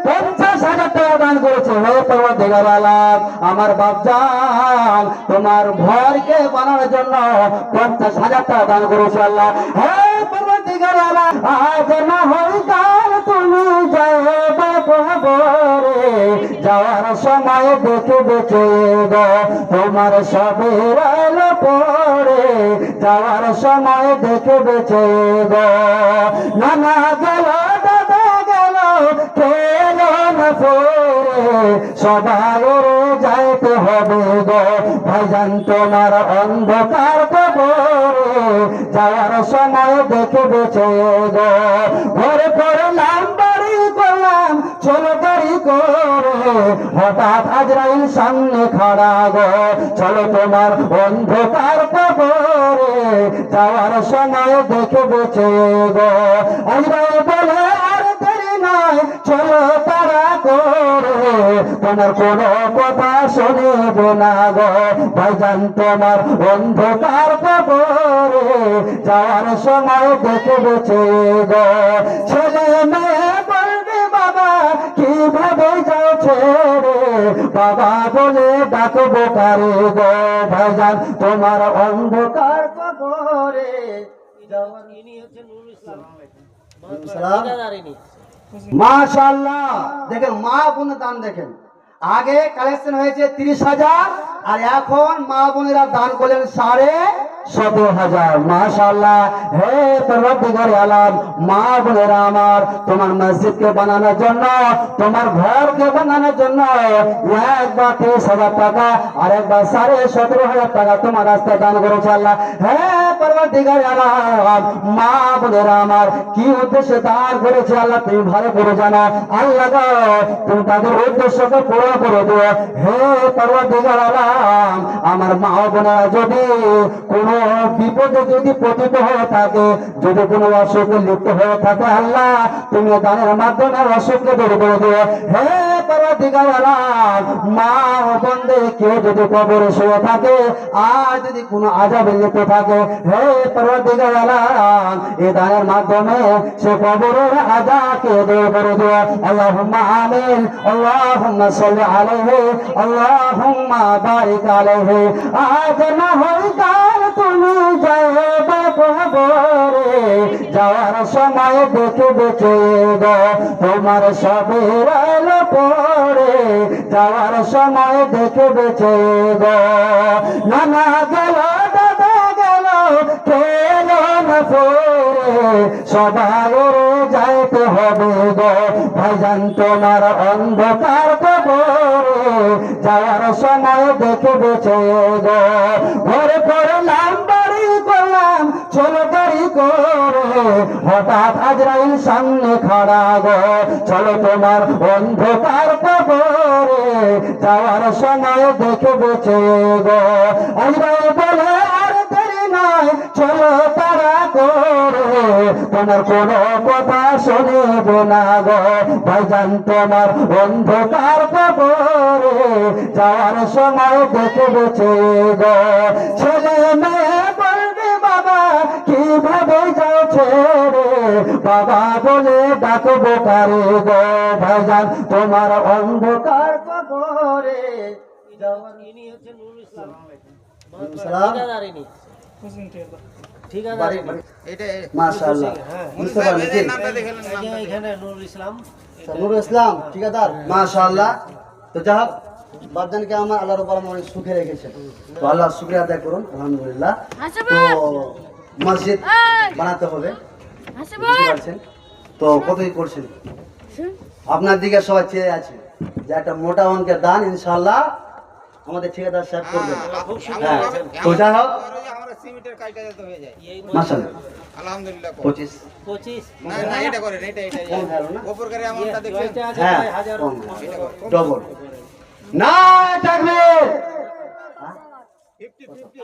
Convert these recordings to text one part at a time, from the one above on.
50,000 টাকা দান করেছে। হে পরবর্তীকার আলাম, আমার বাপজান তোমার ঘরকে বানানোর জন্য 50,000 টাকা দান করেছে আল্লাহ। হে পরবর্তীকার আলাম, আজ না হয় কাল তুমি যাবে কবরে, যাওয়ার সময় দেখে বেঁচে গো তোমার সবের আলো পড়ে, যাওয়ার সময় দেখে বেঁচে গো। নানা গেল দাদা গেল খেল না পড়ে, সবাই যাইতে হবে গো ভাইজান তোমার অন্ধকার কবরে, যাওয়ার সময় দেখে বেঁচে গো। ঘরে পড়লাম বাড়ি করলাম চলো গাড়ি করে, হঠাৎ আজরাইল সামনে খাড়া গো, চলো তোমার অন্ধকার কবরে, যাওয়ার সময় দেখে বেঁচে গো। আজরাইল বলে আর দেরি নয় চলো তারা করে, তোমার কোনো কথা শুনবে না গো ভাইজান তোমার অন্ধকার কবরে, যাওয়ার সময় দেখে বেঁচে গো। ছেলে মেয়ে বলবে বাবা কিভাবে যাও ছেড়ে, বাবা বলে ডাকবো কারে গো ভাইজান তোমার অন্ধকার কবরে। মাশাআল্লাহ, দেখেন মা বোনের দান দেখেন। আগে কালেকশন হয়েছে 30,000 আর এখন মা বোনেরা দান করলেন 17,500। মাশাআল্লাহ। হে পরবর্তীকার আলাম, মা বোনেরা আমার তোমার মসজিদকে বানানোর জন্য তোমার ঘরকে বানানোর জন্য একবার 30,000 টাকা আর একবার 17,500 টাকা তোমার রাস্তায় দান করেছে আল্লাহ। হে পরবর্তীকার আলাম, মা বোনেরা আমার কি উদ্দেশ্যে দান করেছে আল্লাহ তুমি ভালো করে জানো। আল্লাহ গো তুমি তাদের উদ্দেশ্যকে পুরো করে দিও। হে পরবর্তীকার আলাম, আমার মা বোনেরা যদি কোন বিপদে যদি পতিত হয়ে থাকে, যদি কোনো অসুখে লিপ্ত হয়ে থাকে আল্লাহ তুমি দানের মাধ্যমে অসুখকে দূর করে দিও। হে পরবর্তীকার আলাম, মা বোনদের কেউ যদি কবরে শুয়ে থাকে আর যদি কোনো আযাবে লিপ্ত থাকে, হে পরবর্তীকার আলাম এই দানের মাধ্যমে সে কবরের আযাবকে দূর করে দিও। আল্লাহুম্মা আমিন, আল্লাহুম্মা সাল্লি আলাইহি, আল্লাহুম্মা বারিক আলাইহি। আজ না হয় কাল তুমি যাবে কবরে, যাওয়ার সময় দেখে বেঁচে গো তোমার সবের আলো পড়ে, যাওয়ার সময় দেখে বেঁচে গো। নানা গেল দাদা গেল খেল না পড়ে, সবাই যাইতে হবে গো ভাইজান তোমার অন্ধকার কবরে, যাওয়ার সময় দেখে বেঁচে গো। ঘরে পড়লাম বাড়ি করলাম চলো গাড়ি করে, হঠাৎ আজরাইল সামনে খাড়া গো, চলো তোমার অন্ধকার কবরে, যাওয়ার সময় দেখে বেঁচে গো। আজরাইল বলে আর দেরি নয় চলো তারা করে, তোমার কোনো কথা শুনবে না গো ভাইজান তোমার অন্ধকার কবরে, যাওয়ার সময় দেখে বেঁচে গো। ছেলে মেয়ে বলবে বাবা কিভাবে যাও ছেড়ে, বাবা বলে ডাকবো কারে গো ভাইজান তোমার অন্ধকার কবরে। মাশাআল্লাহ, বুঝতে পারলেন কি? এখানে নুরুল ইসলাম ঠিকাদার। মাশাআল্লাহ। তো যা হোক বাপজানকে আমার আল্লাহর উপর অনেক সুখে রেখেছেন, তো আল্লাহ শুকরিয়া আদায় করুন আলহামদুলিল্লাহ। তো মসজিদ বানাতে হবে বুঝতে পারছেন, তো কতই করছেন আপনার দিকে সবাই চেয়ে আছে যে একটা মোটা অঙ্কের দান ইনশাআল্লাহ আমাদের ঠিকাদার সাহেব করবেন। হ্যাঁ, তো যাই হোক মাশাআল্লাহ আলহামদুলিল্লাহ 25 না এটা করেন, এটা গোপর করে আমনটা দেখছেন। হ্যাঁ ডবল না তাকবীর।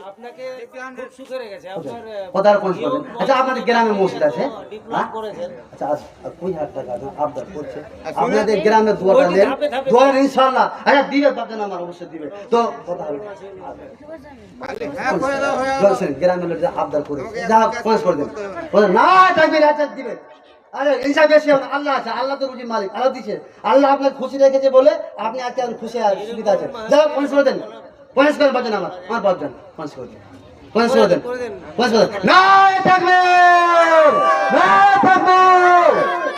আপনাকে খুব সুখে রেখেছে আপনার কথার কোন বলেন। আচ্ছা আপনাদের গ্রামে মসজিদ আছে, ডিপ্লোমা করেছেন। আচ্ছা কোই হাত টাকা আবদার করছে আপনাদের গ্রামে দোয়া দেন, দোয়া ইনশাআল্লাহ। আচ্ছা দিবে বাপজান আমার অবশ্যই দিবে, তো কথা হবে হ্যাঁ করে দাও হয়ে গেল। গ্রামের লোক আবদার করে যা পাঁচ করে দেন, বলেন না তাকবীর। আচ্ছা দিবে আরে হিসাব বেশি হবে না, আল্লাহ আছে, আল্লাহ তো রুজির মালিক, আল্লাহ দিচ্ছে, আল্লাহ আপনাকে খুশি রেখেছে বলে আপনি আজকে খুশি সুবিধা আছেন। যাও পঞ্চাশ করে দেন, পঞ্চাশ করে বাজেন, আমার বাজেন, পঞ্চাশ করে দেন, পঞ্চাশ করে দেন, পঞ্চাশ করে দেন। নাই থাকবে, নাই থাকবে।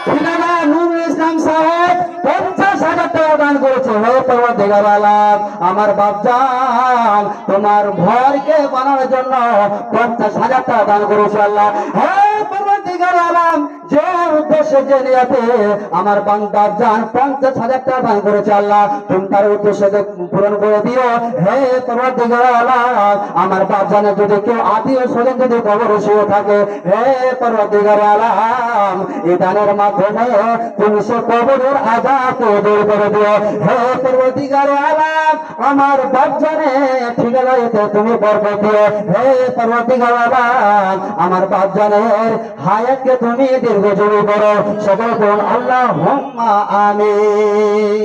ঠিকানা নুরুল ইসলাম সাহেব 50,000 টাকা দান করেছে। হে পরওয়ারদিগার আলম, আমার বাপজান তোমার ঘরকে বানানোর জন্য 50,000 টাকা দান করেছে আল্লাহ। হে পরওয়ারদিগার আলম, যে উদ্দেশ্যে যে নিয়াতে আমার বাপজান 50,000 টাকা দান করেছে আল্লাহ, তুমি তার উদ্দেশ্যকে পূরণ করে দিও। হে পরওয়ারদিগার আলম, আমার বাপজানের যদি কেউ আত্মীয় স্বজন যদি কবরে শুয়ে থাকে, হে পরওয়ারদিগার আলম, এই দানের মাধ্যমে তুমি সে কবরের আযাবকে দূর করে দিও। হে পরওয়ারদিগার আলম, আমার বাপজানে ঠিকানাতে তুমি বরকত দিও। হে পরওয়ারদিগার আলম, আমার বাপজানের হায়াতকে তুমি দীর্ঘজীবী করো। সকল করুন আল্লাহুম্মা আমিন।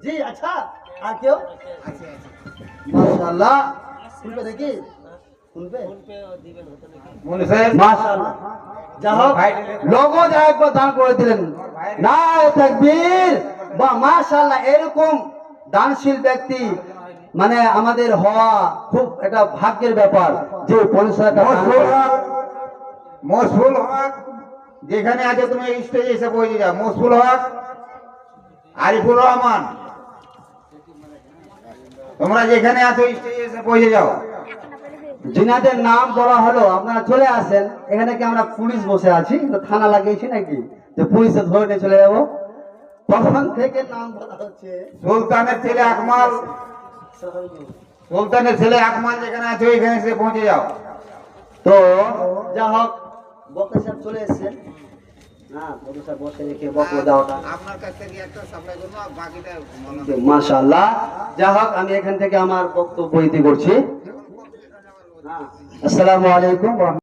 জি আচ্ছা, আর কেউ? মাশাআল্লাহ, শুনবে দেখি, শুনবে মাশাআল্লাহ। যা হোক, লোগো যা একবার দান করে দিলেন, নারে তাকবীর। বা মাশাআল্লাহ, এরকম দানশীল ব্যক্তি মানে আমাদের হওয়া খুব একটা ভাগ্যের ব্যাপার। যে 50,000 টাকা মশফুল হক যেখানে আছে তুমি স্টেজে এসে পৌঁছে যাও। মশফুল হক, আরিফুর রহমান, তোমরা যেখানে আছো স্টেজে এসে পৌঁছে যাও। যিনাদের নাম বলা হলো আপনারা চলে আসেন। এখানে কি আমরা পুলিশ বসে আছি, থানা লাগিয়েছি নাকি যে পুলিশে ধরে নিয়ে চলে যাবো? তখন থেকে নাম বলা হচ্ছে সুলতানের ছেলে আকমাল, সুলতানের ছেলে আকমাল যেখানে আছে ওইখানে এসে পৌঁছে যাও। তো যা হোক, বক্তা সাহেব চলে এসেছেন। না বক্তা সাহেব বসে রেখে বক্তব্য দেওয়াটা আপনার কাছ থেকে একটা সাপ্লাই করবো, বাকিটা মাশাআল্লাহ। যা হোক, আমি এখান থেকে আমার বক্তব্য ইতি করছি। আসসালামু আলাইকুম।